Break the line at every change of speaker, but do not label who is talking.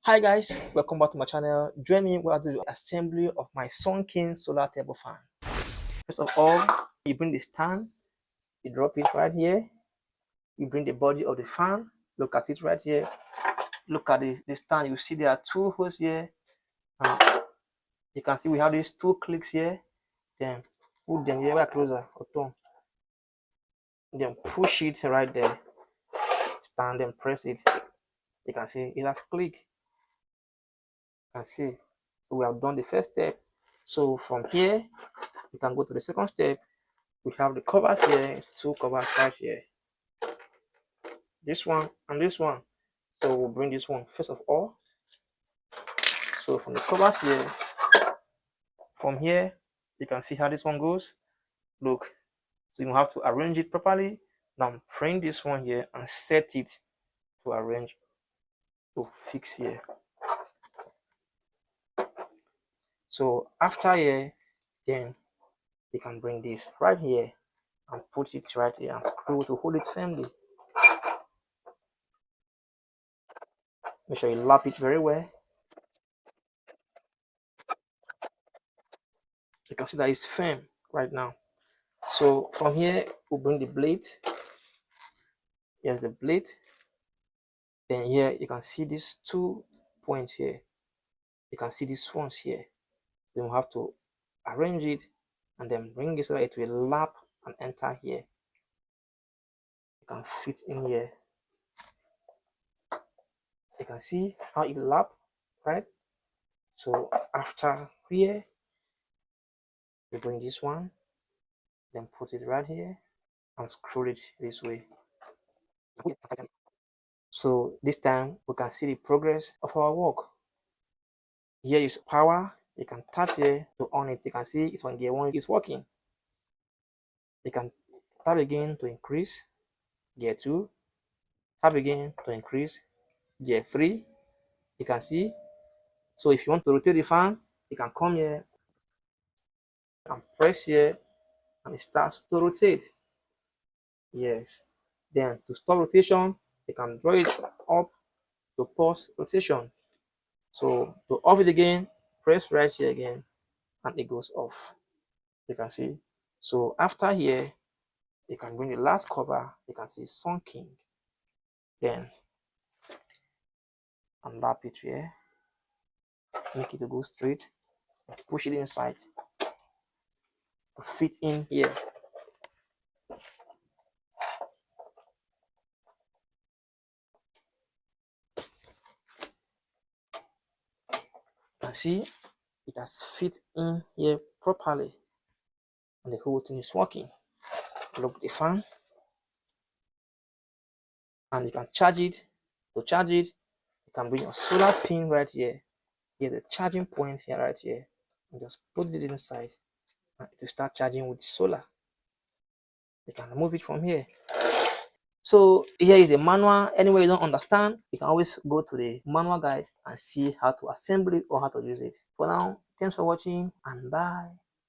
Hi guys, welcome back to my channel. Join me while I do the assembly of my Sunking solar turbo fan. First of all, you bring the stand, you drop it right here. You bring the body of the fan, look at it right here. Look at the stand, you see there are two holes here. And you can see we have these two clicks here. Then put them here closer. Then push it right there. Stand and press it. You can see it has clicked. You can see. So we have done the first step. So from here, we can go to the second step. We have the covers here, two covers right here, this one and this one. So we'll bring this one first of all. So from the covers here, from here, you can see how this one goes. Look, so you have to arrange it properly. Now print this one here and set it to arrange to fix here. So after here, then you can bring this right here and put it right here and screw to hold it firmly. Make sure you lap it very well. You can see that it's firm right now. So from here, we'll bring the blade. Here's the blade. Then here you can see these 2 points here. You can see these ones here. Then we'll have to arrange it and then bring it so that it will lap and enter here. You can fit in here. You can see how it lap, right? So after here, we bring this one, then put it right here and screw it this way. So this time we can see the progress of our work. Here is power. You can tap here to on it. You can see it's on gear 1, it's working. You can tap again to increase gear 2, tap again to increase gear 3. You can see. So if you want to rotate the fan, you can come here and press here and it starts to rotate. Yes. Then to stop rotation, you can draw it up to pause rotation. So to off it again, press right here again and it goes off. You can see. So after here, you can bring the last cover. You can see Sunking. Then unlap it here. Make it to go straight. Push it inside. To fit in here. You can see it has fit in here properly. And the whole thing is working. Look the fan. And you can charge it. To charge it, you can bring your solar pin right here. Here the charging point here right here. And just put it inside. And it will start charging with solar. You can remove it from here. So here is the manual. Anyway, you don't understand, you can always go to the manual guide and see how to assemble it or how to use it. For now, thanks for watching and bye.